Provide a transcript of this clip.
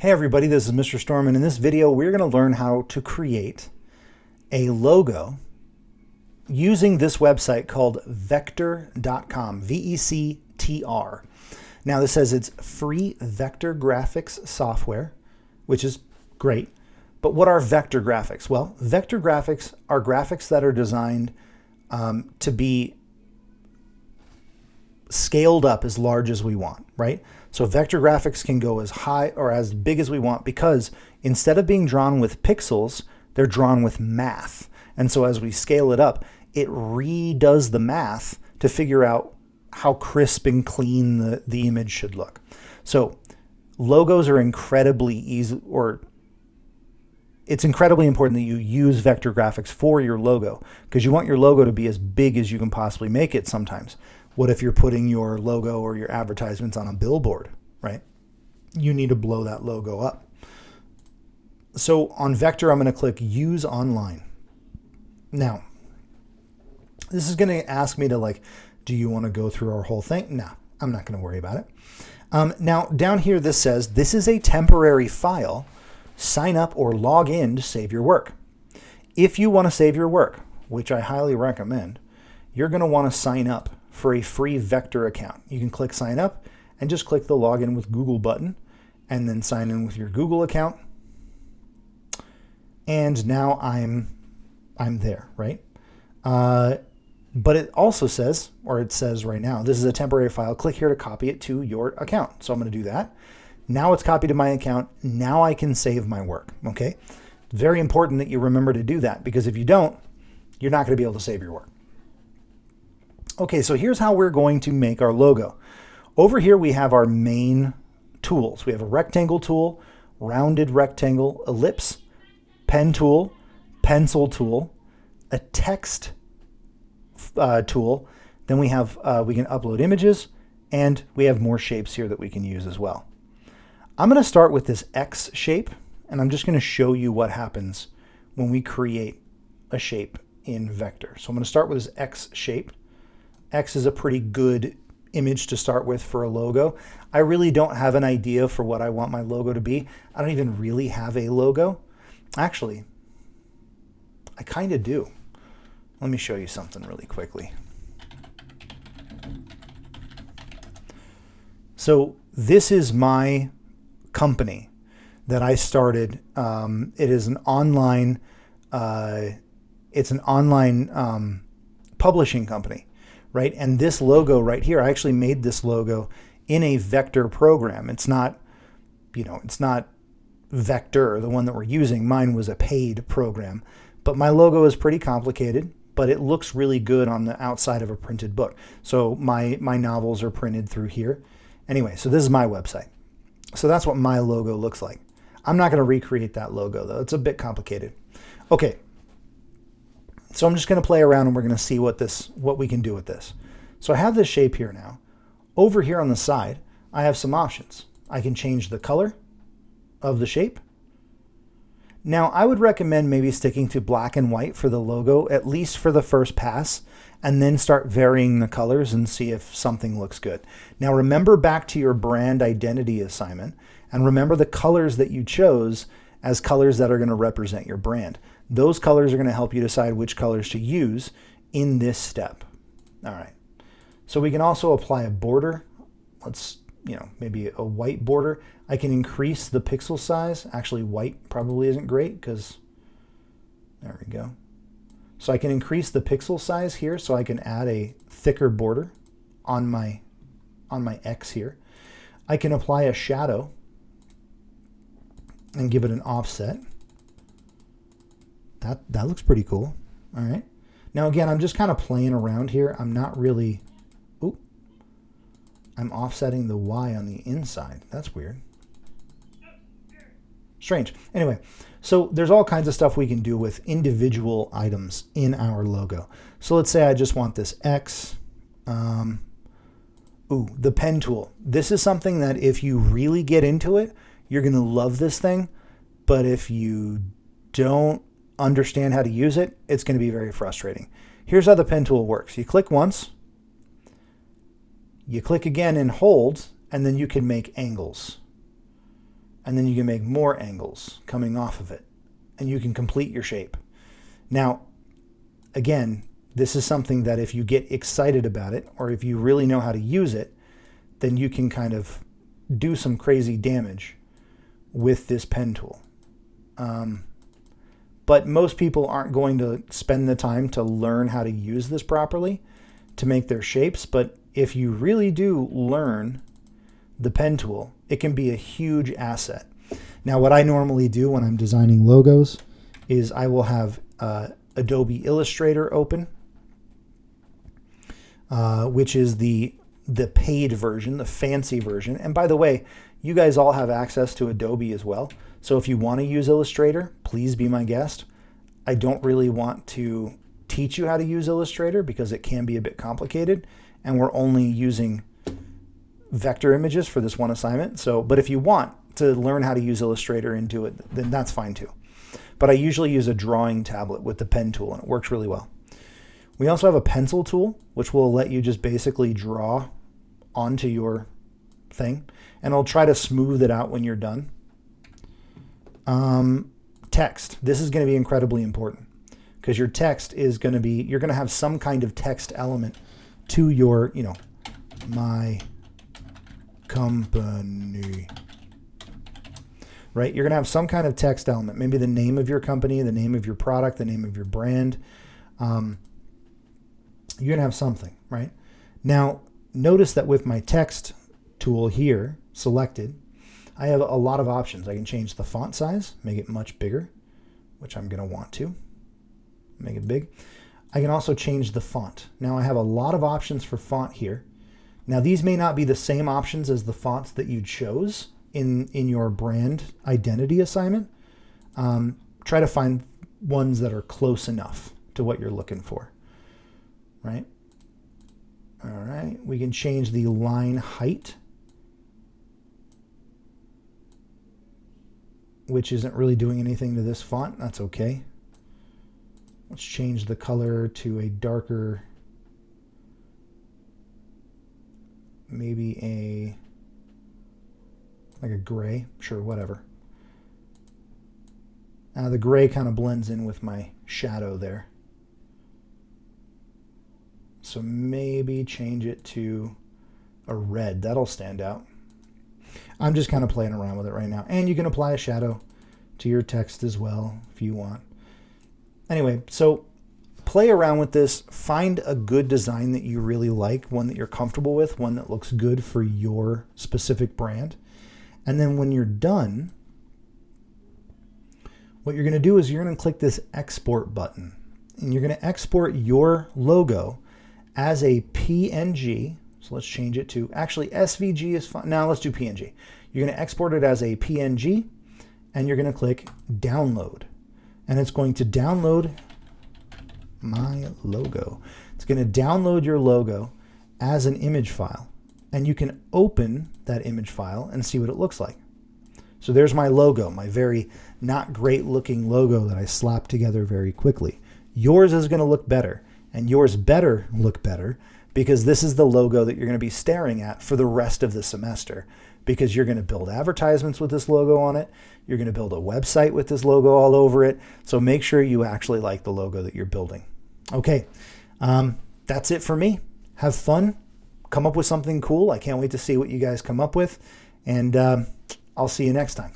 Hey everybody, this is Mr. Storm, and in this video we're going to learn how to create a logo using this website called vectr.com, V-E-C-T-R. Now this says it's free vector graphics software, which is great, but what are vector graphics? Well, vector graphics are graphics that are designed to be scaled up as large as we want, right? So vector graphics can go as high or as big as we want because instead of being drawn with pixels, they're drawn with math. And so as we scale it up, it redoes the math to figure out how crisp and clean the image should look. So logos are incredibly easy, or it's incredibly important that you use vector graphics for your logo because you want your logo to be as big as you can possibly make it sometimes. What if you're putting your logo or your advertisements on a billboard, right? You need to blow that logo up. So on Vectr, I'm going to click Use Online. Now, this is going to ask me to do you want to go through our whole thing? No, I'm not going to worry about it. Now, down here, this says, this is a temporary file. Sign up or log in to save your work. If you want to save your work, which I highly recommend, you're going to want to sign up for a free Vectr account. You can click sign up and just click the login with Google button and then sign in with your Google account. And now I'm there, right? But it also says, or it says right now, this is a temporary file. Click here to copy it to your account. So I'm going to do that. Now it's copied to my account. Now I can save my work, okay? It's very important that you remember to do that because if you don't, you're not going to be able to save your work. Okay, so here's how we're going to make our logo. Over here we have our main tools. We have a rectangle tool, rounded rectangle, ellipse, pen tool, pencil tool, a text tool. Then we have we can upload images, and we have more shapes here that we can use as well. I'm going to start with this X shape, and I'm just going to show you what happens when we create a shape in Vectr. So I'm going to start with this X shape. X is a pretty good image to start with for a logo. I really don't have an idea for what I want my logo to be. I don't even really have a logo. Actually, I kind of do. Let me show you something really quickly. So this is my company that I started. It is an online, publishing company. Right? And this logo right here, I actually made this logo in a Vectr program. It's not, it's not Vectr, the one that we're using. Mine was a paid program. But my logo is pretty complicated, but it looks really good on the outside of a printed book. So my novels are printed through here. Anyway, so this is my website. So that's what my logo looks like. I'm not going to recreate that logo, though. It's a bit complicated. Okay. So I'm just going to play around and we're going to see what we can do with this. So I have this shape here now. Over here on the side, I have some options. I can change the color of the shape. Now I would recommend maybe sticking to black and white for the logo, at least for the first pass, and then start varying the colors and see if something looks good. Now remember back to your brand identity assignment and remember the colors that you chose as colors that are going to represent your brand. Those colors are going to help you decide which colors to use in this step. All right. So we can also apply a border. Let's, maybe a white border. I can increase the pixel size. Actually, white probably isn't great because there we go. So I can increase the pixel size here so I can add a thicker border on my X here. I can apply a shadow and give it an offset. That looks pretty cool. All right. Now again, I'm just kind of playing around here. I'm not really, I'm offsetting the Y on the inside. That's weird. Strange. Anyway, so there's all kinds of stuff we can do with individual items in our logo. So let's say I just want this X. The pen tool. This is something that if you really get into it, you're going to love this thing. But if you don't understand how to use it, it's going to be very frustrating. Here's how the pen tool works. You click once, you click again and hold, and then you can make angles. and then you can make more angles coming off of it, and you can complete your shape. Now, again, this is something that if you get excited about it, or if you really know how to use it, then you can kind of do some crazy damage with this pen tool. But most people aren't going to spend the time to learn how to use this properly to make their shapes. But if you really do learn the pen tool, it can be a huge asset. Now, what I normally do when I'm designing logos is I will have Adobe Illustrator open, which is the paid version, the fancy version. And by the way, you guys all have access to Adobe as well. So if you want to use Illustrator, please be my guest. I don't really want to teach you how to use Illustrator because it can be a bit complicated, and we're only using vector images for this one assignment. So, but if you want to learn how to use Illustrator and do it, then that's fine too. But I usually use a drawing tablet with the pen tool, and it works really well. We also have a pencil tool, which will let you just basically draw onto your thing, and it'll try to smooth it out when you're done. Text. This is going to be incredibly important because your text is going to be, you're going to have some kind of text element to your, my company, right? You're going to have some kind of text element, maybe the name of your company, the name of your product, the name of your brand. You're going to have something, right? Now, notice that with my text tool here selected, I have a lot of options. I can change the font size, make it much bigger, which I'm going to want to make it big. I can also change the font. Now I have a lot of options for font here. Now these may not be the same options as the fonts that you chose in your brand identity assignment. Try to find ones that are close enough to what you're looking for, right? All right, we can change the line height, which isn't really doing anything to this font. That's okay. Let's change the color to a darker, maybe like a gray. Sure, whatever. Now the gray kind of blends in with my shadow there. So maybe change it to a red. That'll stand out. I'm just kind of playing around with it right now. And you can apply a shadow to your text as well if you want. Anyway, so play around with this. Find a good design that you really like, one that you're comfortable with, one that looks good for your specific brand. And then when you're done, what you're going to do is you're going to click this export button. And you're going to export your logo as a PNG. So let's change it to, actually SVG is fine. Now let's do PNG. You're going to export it as a PNG, and you're going to click download. And it's going to download my logo. It's going to download your logo as an image file. And you can open that image file and see what it looks like. So there's my logo, my very not great looking logo that I slapped together very quickly. Yours is going to look better, and yours better look better, because this is the logo that you're going to be staring at for the rest of the semester, because you're going to build advertisements with this logo on it. You're going to build a website with this logo all over it. So make sure you actually like the logo that you're building. Okay, that's it for me. Have fun. Come up with something cool. I can't wait to see what you guys come up with. And I'll see you next time.